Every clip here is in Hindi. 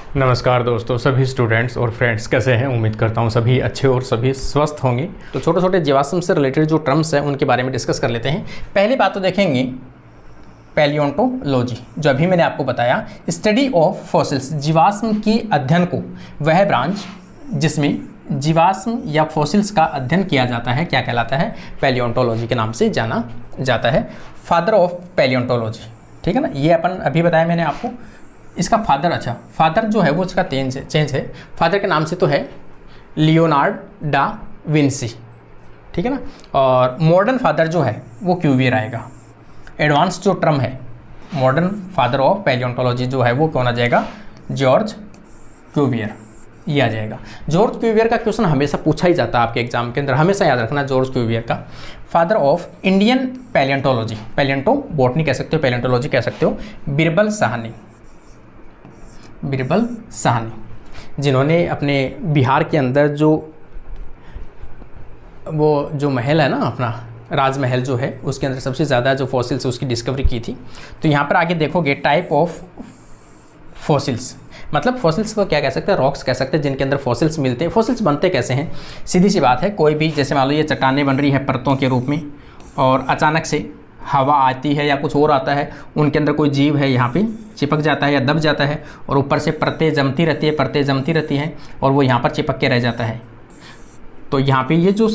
नमस्कार दोस्तों, सभी स्टूडेंट्स और फ्रेंड्स कैसे हैं। उम्मीद करता हूं सभी अच्छे और सभी स्वस्थ होंगे। तो छोटे छोटे जीवाश्म से रिलेटेड जो टर्म्स हैं उनके बारे में डिस्कस कर लेते हैं। पहली बात तो देखेंगे पैलियोंटोलॉजी, जो अभी मैंने आपको बताया, स्टडी ऑफ फॉसिल्स, जीवाश्म के अध्ययन को, वह ब्रांच जिसमें जीवाश्म या फॉसिल्स का अध्ययन किया जाता है क्या कहलाता है? पैलियोंटोलॉजी के नाम से जाना जाता है। फादर ऑफ पैलियोंटोलॉजी, ठीक है ना, ये अपन अभी बताया मैंने आपको। इसका फादर जो है वो इसका चेंज है। फादर के नाम से तो है लियोनार्ड डा विंसी, ठीक है ना। और मॉडर्न फादर जो है वो क्यूवियर आएगा। एडवांस जो टर्म है मॉडर्न फादर ऑफ पैलियोंटोलॉजी जो है वो कौन आ जाएगा? जॉर्ज क्यूवियर, ये आ जाएगा। जॉर्ज क्यूवियर का क्वेश्चन हमेशा पूछा ही जाता है आपके एग्जाम के अंदर, हमेशा याद रखना जॉर्ज क्यूवियर का। फादर ऑफ इंडियन पैलियोंटोलॉजी, पैलियोंटो बॉटनी कह सकते हो, पैलियोंटोलॉजी कह सकते हो, बिरबल साहनी, जिन्होंने अपने बिहार के अंदर जो महल है ना, अपना राजमहल जो है, उसके अंदर सबसे ज़्यादा जो फॉसिल्स उसकी डिस्कवरी की थी। तो यहाँ पर आगे देखोगे टाइप ऑफ फॉसिल्स, मतलब फॉसिल्स को क्या कह सकते हैं? रॉक्स कह सकते हैं, जिनके अंदर फॉसिल्स मिलते हैं। फॉसिल्स बनते कैसे हैं? सीधी सी बात है, कोई भी जैसे मान लो ये चट्टानें बन रही है परतों के रूप में, और अचानक से हवा आती है या कुछ और आता है, उनके अंदर कोई जीव है यहाँ पे चिपक जाता है या दब जाता है, और ऊपर से परतें जमती रहती हैं और वो यहाँ पर चिपक के रह जाता है। तो यहाँ पे ये जो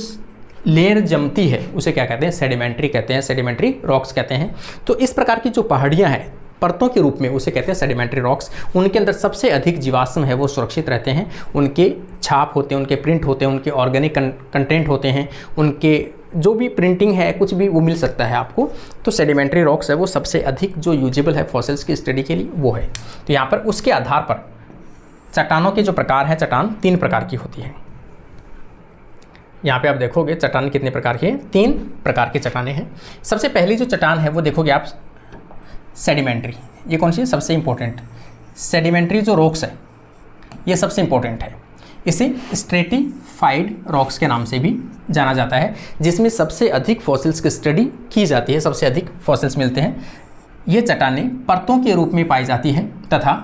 लेयर जमती है उसे क्या कहते हैं? सेडिमेंट्री कहते हैं, सेडिमेंट्री रॉक्स कहते हैं। तो इस प्रकार की जो पहाड़ियाँ हैं परतों के रूप में, उसे कहते हैं सेडिमेंट्री रॉक्स। उनके अंदर सबसे अधिक जीवाश्म है वो सुरक्षित रहते हैं। उनके छाप होते हैं, उनके प्रिंट होते हैं, उनके ऑर्गेनिक कंटेंट होते हैं, उनके जो भी प्रिंटिंग है कुछ भी वो मिल सकता है आपको। तो सेडिमेंट्री रॉक्स है वो सबसे अधिक जो यूजेबल है फॉसिल्स की स्टडी के लिए, वो है। तो यहाँ पर उसके आधार पर चट्टानों के जो प्रकार हैं, चट्टान 3 प्रकार की होती है। यहाँ पे आप देखोगे चट्टान कितने प्रकार की है? 3 प्रकार की चट्टानें हैं। सबसे पहली जो चट्टान है वो देखोगे आप सेडिमेंट्री। ये कौन सी है? सबसे इंपॉर्टेंट सेडिमेंट्री जो रॉक्स है ये सबसे इंपॉर्टेंट है। इसे स्ट्रेटिफाइड रॉक्स के नाम से भी जाना जाता है, जिसमें सबसे अधिक फॉसिल्स की स्टडी की जाती है, सबसे अधिक फॉसिल्स मिलते हैं। ये चट्टानें परतों के रूप में पाई जाती हैं तथा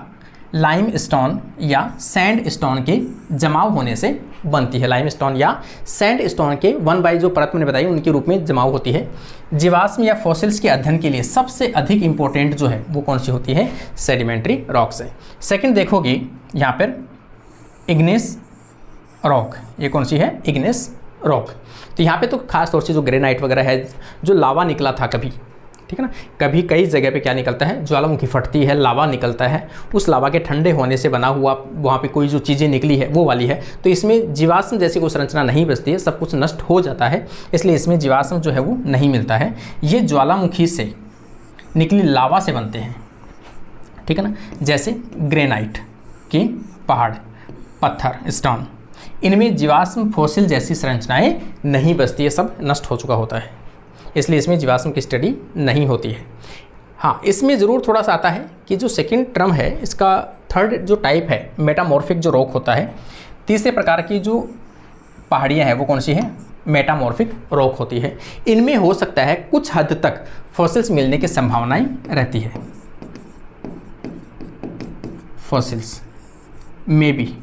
लाइमस्टोन या सैंडस्टोन के जमाव होने से बनती है। लाइमस्टोन या सैंडस्टोन के 1 बाई जो परत मैंने बताई उनके रूप में जमाव होती है। जीवाश्म या फॉसिल्स के अध्ययन के लिए सबसे अधिक इंपॉर्टेंट जो है वो कौन सी होती है? सेडिमेंट्री रॉक्स है। सेकंड देखोगे यहाँ पर इग्नेस रॉक, ये कौन सी है? Igneous rock. तो यहाँ पे तो खास तौर से जो ग्रेनाइट वगैरह है, जो लावा निकला था कभी, ठीक है ना, कभी कई जगह पे क्या निकलता है? ज्वालामुखी फटती है, लावा निकलता है, उस लावा के ठंडे होने से बना हुआ वहाँ पे कोई जो चीज़ें निकली है वो वाली है। तो इसमें जीवाश्म जैसी कोई संरचना नहीं बचती है, सब कुछ नष्ट हो जाता है, इसलिए इसमें जीवाश्म जो है वो नहीं मिलता है। ये ज्वालामुखी से निकली लावा से बनते हैं, ठीक है ना। जैसे ग्रेनाइट के पहाड़, पत्थर, स्टोन, इनमें जीवाश्म फॉसिल जैसी संरचनाएं नहीं बचती है, सब नष्ट हो चुका होता है, इसलिए इसमें जीवाश्म की स्टडी नहीं होती है। हाँ, इसमें ज़रूर थोड़ा सा आता है कि जो सेकंड टर्म है इसका, थर्ड जो टाइप है मेटामॉर्फिक जो रॉक होता है, तीसरे प्रकार की जो पहाड़ियाँ हैं वो कौन सी हैं? मेटामॉर्फिक रॉक होती है। इनमें हो सकता है कुछ हद तक फॉसिल्स मिलने की संभावनाएँ रहती है। फॉसिल्स मे बी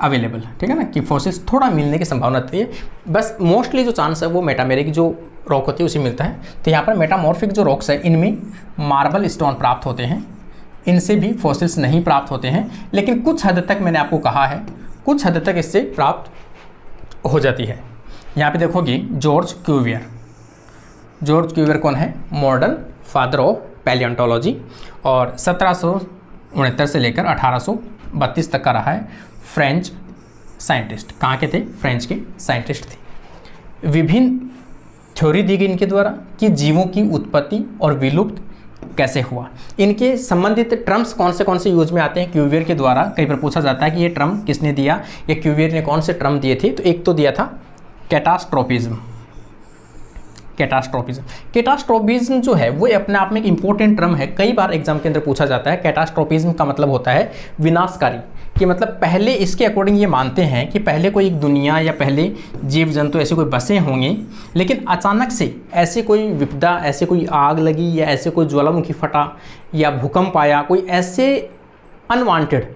अवेलेबल, ठीक है ना, कि फॉसिल्स थोड़ा मिलने की संभावना रहती है। बस मोस्टली जो चांस है वो मेटामेरिक जो रॉक होती है उसी मिलता है। तो यहाँ पर मेटामॉर्फिक जो रॉक्स है इनमें मार्बल स्टोन प्राप्त होते हैं, इनसे भी फॉसिल्स नहीं प्राप्त होते हैं, लेकिन कुछ हद तक मैंने आपको कहा है, कुछ हद तक इससे प्राप्त हो जाती है। यहाँ पे देखोगे जॉर्ज क्यूवियर। जॉर्ज क्यूवियर कौन है? मॉडर्न फादर ऑफ पैलियोंटोलॉजी, और 1769 से लेकर 1832 तक का रहा है। फ्रेंच साइंटिस्ट, कहाँ के थे? फ्रेंच के साइंटिस्ट थे। विभिन्न थ्योरी दी गई इनके द्वारा कि जीवों की उत्पत्ति और विलुप्त कैसे हुआ। इनके संबंधित टर्म्स कौन से यूज में आते हैं क्यूवियर के द्वारा? कई बार पूछा जाता है कि ये टर्म किसने दिया, या क्यूवियर ने कौन से टर्म दिए थे? तो एक तो दिया था कैटास्ट्रोफिज्म। कैटास्ट्रोफिज्म जो है वो अपने आप में एक इंपॉर्टेंट टर्म है, कई बार एग्जाम के अंदर पूछा जाता है। कैटास्ट्रोफिज्म का मतलब होता है विनाशकारी, कि मतलब पहले इसके अकॉर्डिंग ये मानते हैं कि पहले कोई एक दुनिया या पहले जीव जंतु ऐसे कोई बसे होंगे, लेकिन अचानक से ऐसे कोई विपदा, ऐसे कोई आग लगी या ऐसे कोई ज्वालामुखी फटा या भूकंप आया, कोई ऐसे अनवांटेड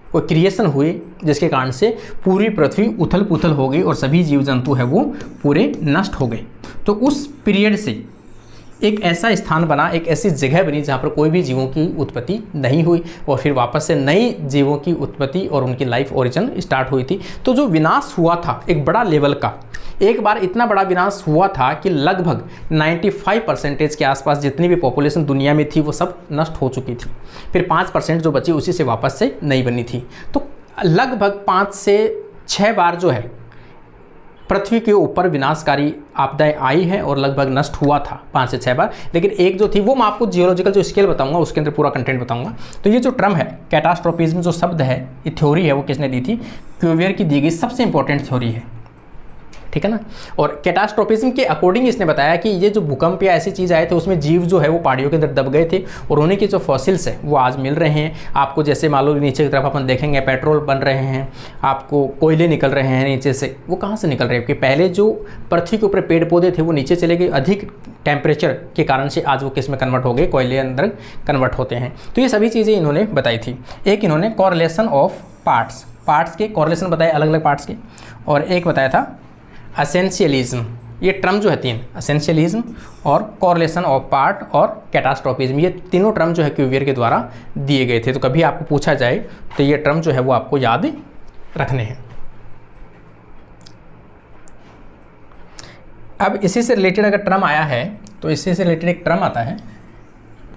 कोई क्रिएशन हुए जिसके कारण से पूरी पृथ्वी उथल पुथल हो गई और सभी जीव जंतु है वो पूरे नष्ट हो गए। तो उस पीरियड से एक ऐसा स्थान बना, एक ऐसी जगह बनी जहाँ पर कोई भी जीवों की उत्पत्ति नहीं हुई और फिर वापस से नई जीवों की उत्पत्ति और उनकी लाइफ ओरिजिन स्टार्ट हुई थी। तो जो विनाश हुआ था एक बड़ा लेवल का, एक बार इतना बड़ा विनाश हुआ था कि लगभग 95% के आसपास जितनी भी पॉपुलेशन दुनिया में थी वो सब नष्ट हो चुकी थी। फिर 5% जो बची उसी से वापस से नई बनी थी। तो लगभग 5 से 6 बार जो है पृथ्वी के ऊपर विनाशकारी आपदाएं आई है और लगभग नष्ट हुआ था 5 से 6 बार। लेकिन एक जो थी वो मैं आपको जियोलॉजिकल जो स्केल बताऊंगा उसके अंदर पूरा कंटेंट बताऊंगा। तो ये जो टर्म है कैटास्ट्रोफिज्म जो शब्द है, ये थ्योरी है, वो किसने दी थी? क्यूवियर की दी गई सबसे इंपॉर्टेंट थ्योरी है, ठीक है ना। और कैटास्ट्रोफिज्म के अकॉर्डिंग इसने बताया कि ये जो भूकंप या ऐसी चीज़ आए थे उसमें जीव जो है वो पहाड़ियों के अंदर दब गए थे और उन्हीं के जो फॉसिल्स है वो आज मिल रहे हैं आपको। जैसे मान लो नीचे की तरफ अपन देखेंगे पेट्रोल बन रहे हैं, आपको कोयले निकल रहे हैं नीचे से। वो कहाँ से निकल रहे हैं? क्योंकि पहले जो पृथ्वी के ऊपर पेड़ पौधे थे वो नीचे चले गए, अधिक टेम्परेचर के कारण से आज वो किस में कन्वर्ट हो गए? कोयले अंदर कन्वर्ट होते हैं। तो ये सभी चीज़ें इन्होंने बताई थी। एक इन्होंने कॉरलेशन ऑफ पार्ट्स के कॉरलेशन बताए अलग अलग पार्ट्स के, और एक बताया था एसेंशियलिज्म। ये टर्म जो है 3, एसेंशियलिज्म और कॉरलेशन ऑफ पार्ट और कैटास्ट्रोफिज्म, ये तीनों टर्म जो है क्यूवियर के द्वारा दिए गए थे। तो कभी आपको पूछा जाए तो ये टर्म जो है वो आपको याद रखने हैं। अब इसी से रिलेटेड अगर टर्म आया है तो इसी से रिलेटेड एक टर्म आता है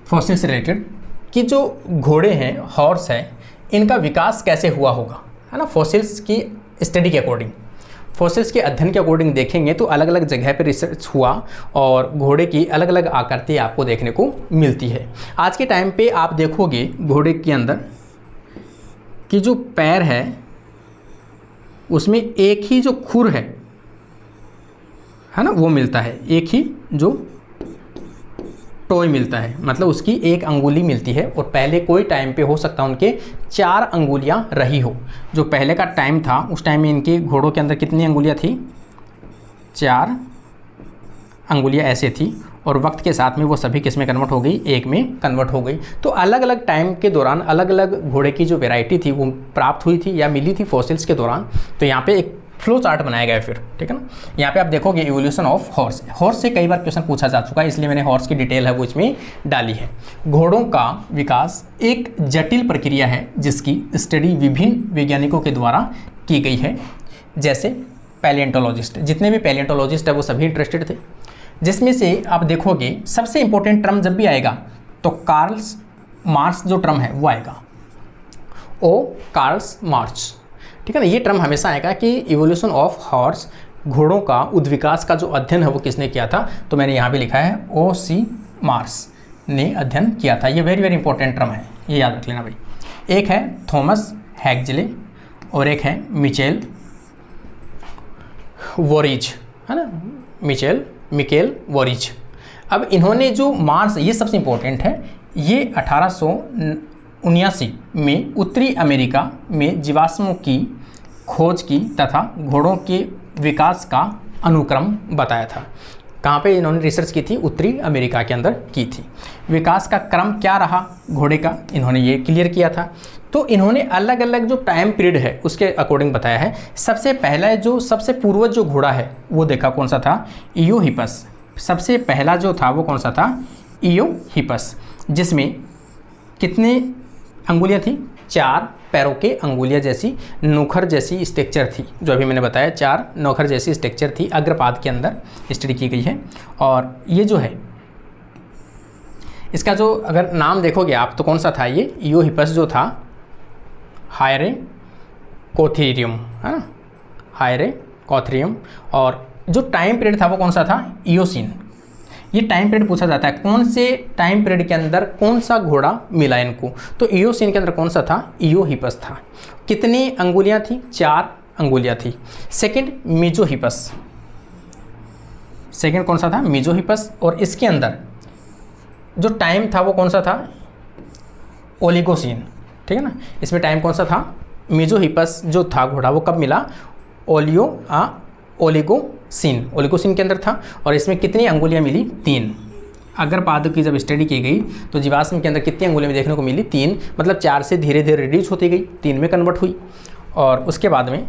फॉसिल से रिलेटेड कि जो घोड़े हैं, हॉर्स है, इनका विकास कैसे हुआ होगा, है ना। फॉसिल्स की स्टडी के अकॉर्डिंग, फॉसिल्स के अध्ययन के अकॉर्डिंग देखेंगे तो अलग अलग जगह पर रिसर्च हुआ और घोड़े की अलग अलग आकृति आपको देखने को मिलती है। आज के टाइम पे आप देखोगे घोड़े के अंदर कि जो पैर है उसमें एक ही जो खुर है ना, वो मिलता है, एक ही जो टॉय मिलता है, मतलब उसकी एक अंगुली मिलती है। और पहले कोई टाइम पे हो सकता है उनके 4 अंगुलियां रही हो। जो पहले का टाइम था उस टाइम में इनके घोड़ों के अंदर कितनी अंगुलियां थी? 4 अंगुलियां ऐसे थी और वक्त के साथ में वो सभी किस में कन्वर्ट हो गई? एक में कन्वर्ट हो गई। तो अलग अलग टाइम के दौरान अलग अलग घोड़े की जो वेराइटी थी वो प्राप्त हुई थी या मिली थी फॉसिल्स के दौरान। तो यहाँ पे एक फ्लो चार्ट बनाया गया है फिर, ठीक है ना। यहाँ पे आप देखोगे इवोल्यूशन ऑफ हॉर्स। हॉर्स से कई बार क्वेश्चन पूछा जा चुका है, इसलिए मैंने हॉर्स की डिटेल है वो इसमें डाली है। घोड़ों का विकास एक जटिल प्रक्रिया है जिसकी स्टडी विभिन्न वैज्ञानिकों के द्वारा की गई है। जैसे पैलियोंटोलॉजिस्ट, जितने भी पैलियोंटोलॉजिस्ट है वो सभी इंटरेस्टेड थे। जिसमें से आप देखोगे सबसे इंपॉर्टेंट टर्म जब भी आएगा तो कार्ल मार्क्स जो टर्म है वो आएगा, कार्ल मार्क्स, ठीक है ना। ये टर्म हमेशा आएगा कि इवोल्यूशन ऑफ हॉर्स, घोड़ों का उद्विकास का जो अध्ययन है वो किसने किया था? तो मैंने यहाँ भी लिखा है O.C. मार्क्स ने अध्ययन किया था। ये वेरी वेरी इंपॉर्टेंट टर्म है, ये याद रख लेना भाई। एक है थॉमस हैक्सले और एक है मिचेल वोरिज, है ना, मिकेल वोरिज। अब इन्होंने जो मार्स, ये सबसे इंपॉर्टेंट है, ये 1879 में उत्तरी अमेरिका में जीवाश्मों की खोज की तथा घोड़ों के विकास का अनुक्रम बताया था। कहाँ पे इन्होंने रिसर्च की थी? उत्तरी अमेरिका के अंदर की थी। विकास का क्रम क्या रहा घोड़े का, इन्होंने ये क्लियर किया था। तो इन्होंने अलग अलग जो टाइम पीरियड है उसके अकॉर्डिंग बताया है। सबसे पहला जो सबसे पूर्वज जो घोड़ा है वो देखा कौन सा था? इयोहिपस। सबसे पहला जो था वो कौन सा था? इयोहिपस, जिसमें कितने अंगुलियाँ थी? 4 पैरों के अंगुलियाँ जैसी नोखर जैसी स्ट्रक्चर थी, जो अभी मैंने बताया 4 नोखर जैसी स्ट्रक्चर थी, अग्रपाद के अंदर स्टडी की गई है। और ये जो है इसका जो अगर नाम देखोगे आप तो कौन सा था? ये इयोहिपस जो था हायरेकोथेरियम, है ना, हायरेकोथेरियम। और जो टाइम पीरियड था वो कौन सा था? इयोसीन। ये टाइम पीरियड पूछा जाता है कौन से टाइम पीरियड के अंदर कौन सा घोड़ा मिला इनको, तो इयोसीन के अंदर कौन सा था? इयोहिपस था। कितनी अंगुलियां थी? 4 अंगुलियां थी। सेकंड मीजोहिपस, सेकंड कौन सा था? मीजोहिपस। और इसके अंदर जो टाइम था वो कौन सा था? ओलिगोसीन, ठीक है ना। इसमें टाइम कौन सा था? मीजोहिपस जो था घोड़ा वो कब मिला? ओलिगोसीन के अंदर था। और इसमें कितनी अंगुलियां मिली? 3 अग्रपाद की जब स्टडी की गई तो जीवाश्म के अंदर कितनी अंगुलियाँ देखने को मिली? 3, मतलब 4 से धीरे धीरे रिड्यूस होती गई, 3 में कन्वर्ट हुई। और उसके बाद में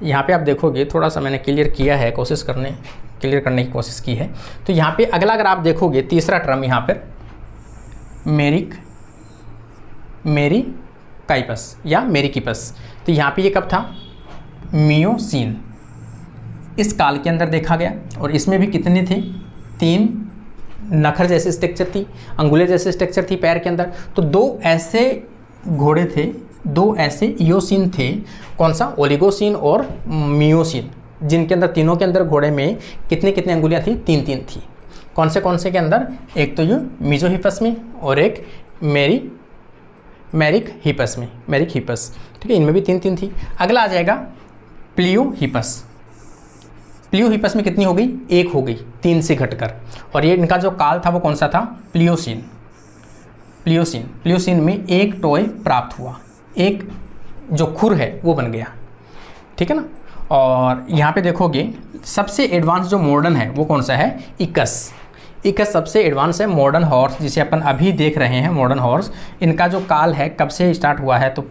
यहाँ पे आप देखोगे, थोड़ा सा मैंने क्लियर किया है, क्लियर करने की कोशिश की है। तो यहाँ पे अगला अगर आप देखोगे, तीसरा टर्म यहाँ पर मेरिकाइपस या मेरिकिपस, तो यहाँ पे ये कब था? मियोसीन, इस काल के अंदर देखा गया। और इसमें भी कितने थे? 3 नखर जैसे स्ट्रक्चर थी, अंगुले जैसे स्ट्रक्चर थी पैर के अंदर। तो 2 ऐसे घोड़े थे, 2 ऐसे इयोसीन थे, कौन सा? ओलिगोसीन और मियोसीन, जिनके अंदर तीनों के अंदर घोड़े में कितने कितने अंगुलियाँ थी? 3 थी। कौन से के अंदर? एक तो ये मीजोहिपस में और एक मेरिकहिपस में, मेरिकहिपस, ठीक है, इनमें भी 3 थी। अगला आ जाएगा प्लियोहिपस। प्लियोहिपस में कितनी हो गई? 1 हो गई, 3 से घटकर। और ये इनका जो काल था वो कौन सा था? प्लियोसीन में एक टॉय प्राप्त हुआ, एक जो खुर है वो बन गया, ठीक है ना। और यहाँ पे देखोगे सबसे एडवांस जो मॉडर्न है वो कौन सा है? इकस सबसे एडवांस है। मॉडर्न हॉर्स जिसे अपन अभी देख रहे हैं, मॉडर्न हॉर्स, इनका जो काल है कब से स्टार्ट हुआ है? तो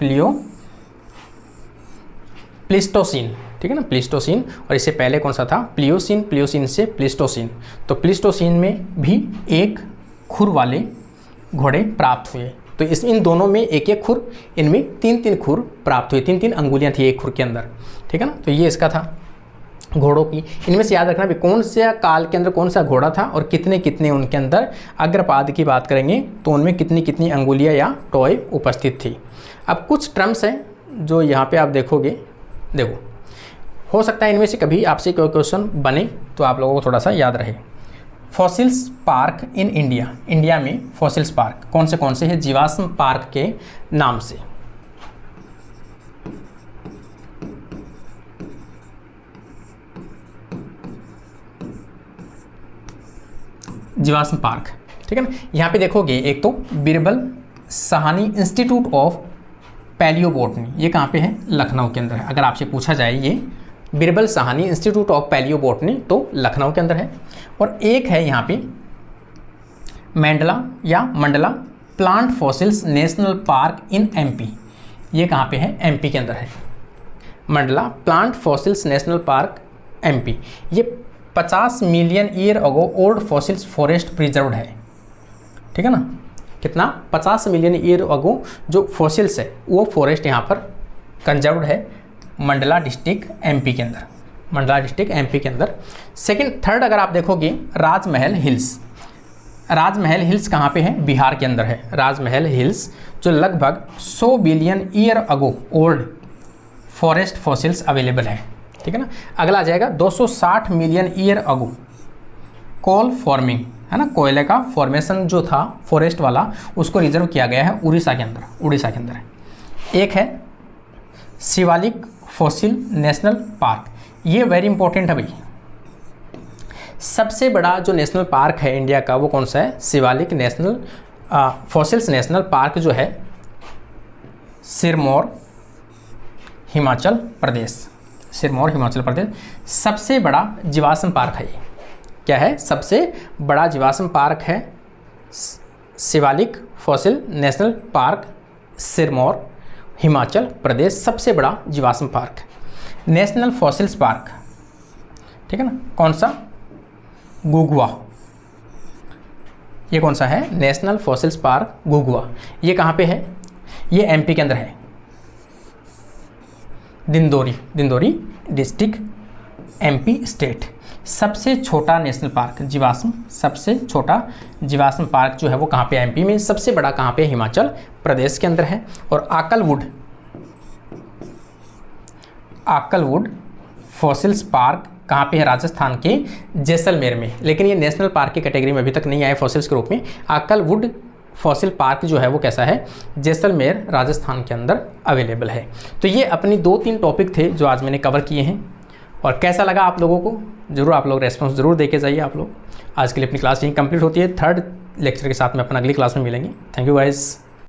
प्लिस्टोसीन, ठीक है ना, प्लिस्टोसीन। और इससे पहले कौन सा था? प्लियोसीन से प्लिस्टोसीन। तो प्लिस्टोसीन में भी 1 खुर वाले घोड़े प्राप्त हुए। तो इन दोनों में 1 खुर, इनमें 3 खुर प्राप्त हुए, 3 अंगुलियां थी एक खुर के अंदर, ठीक है ना। तो ये इसका था घोड़ों की। इनमें से याद रखना भी कौन सा काल के अंदर कौन सा घोड़ा था और कितने उनके अंदर अग्रपाद की बात करेंगे तो उनमें कितनी अंगुलियां या टॉय उपस्थित थी। अब कुछ टर्म्स हैं जो यहाँ पे आप देखोगे, देखो हो सकता है इनमें से कभी आपसे कोई क्वेश्चन बने तो आप लोगों को थोड़ा सा याद रहे। फॉसिल्स पार्क इन इंडिया में फॉसिल्स पार्क कौन से हैं? जीवाश्म पार्क के नाम से। जीवाश्म पार्क, ठीक है ना। यहाँ पे देखोगे एक तो बिरबल साहनी इंस्टीट्यूट ऑफ पैलियोबोटनी, ये कहाँ पे है? लखनऊ के अंदर है। अगर आपसे पूछा जाए ये बिरबल साहनी इंस्टीट्यूट ऑफ पैलियोबोटनी तो लखनऊ के अंदर है। और एक है यहाँ पे Mandla plant fossils national park in MP, ये कहाँ पे है? एमपी के अंदर है। Mandla plant fossils national park MP, ये 50 million year ago old fossils forest preserved है, ठीक है ना। कितना? 50 मिलियन ईयर अगो जो फॉसिल्स है वो फॉरेस्ट यहाँ पर कंजर्व्ड है मंडला डिस्ट्रिक्ट एमपी के अंदर, मंडला डिस्ट्रिक्ट एमपी के अंदर। थर्ड अगर आप देखोगे राजमहल हिल्स कहाँ पे है? बिहार के अंदर है। राजमहल हिल्स जो लगभग 100 billion year ago old forest fossils available है, ठीक है ना। अगला आ जाएगा 260 मिलियन ईयर अगो कोल फॉर्मिंग, है ना, कोयले का फॉर्मेशन जो था फॉरेस्ट वाला उसको रिजर्व किया गया है उड़ीसा के अंदर है। एक है शिवालिक फॉसिल नेशनल पार्क, ये वेरी इंपॉर्टेंट है भाई। सबसे बड़ा जो नेशनल पार्क है इंडिया का वो कौन सा है? Shivalik national fossils national park जो है सिरमौर हिमाचल प्रदेश, सबसे बड़ा जीवाश्म पार्क है। क्या है? सबसे बड़ा जीवाश्म पार्क है Shivalik fossil national park Sirmaur Himachal Pradesh, सबसे बड़ा जीवाश्म पार्क। नेशनल फॉसिल्स पार्क, ठीक है ना, कौन सा? गुगवा, ये कौन सा है? National fossils park Ghughua. ये कहाँ पे है? ये एमपी के अंदर है, दिंदोरी डिस्ट्रिक्ट एमपी स्टेट। सबसे छोटा नेशनल पार्क सबसे छोटा जीवाश्म पार्क जो है वो कहाँ पे? एमपी में। सबसे बड़ा कहाँ पे? हिमाचल प्रदेश के अंदर है। और आकलवुड फॉसिल्स पार्क कहाँ पे है? राजस्थान के जैसलमेर में। लेकिन ये नेशनल पार्क की कैटेगरी में अभी तक नहीं आए फॉसिल्स के रूप में। आकलवुड फॉसिल पार्क जो है वो कैसा है? जैसलमेर राजस्थान के अंदर अवेलेबल है। तो ये अपनी 2-3 टॉपिक थे जो आज मैंने कवर किए हैं। और कैसा लगा आप लोगों को? जरूर आप लोग रेस्पॉन्स जरूर देके जाइए आप लोग। आज के लिए अपनी क्लास यहीं कंप्लीट होती है। 3rd लेक्चर के साथ में अपन अगली क्लास में मिलेंगे। Thank you guys.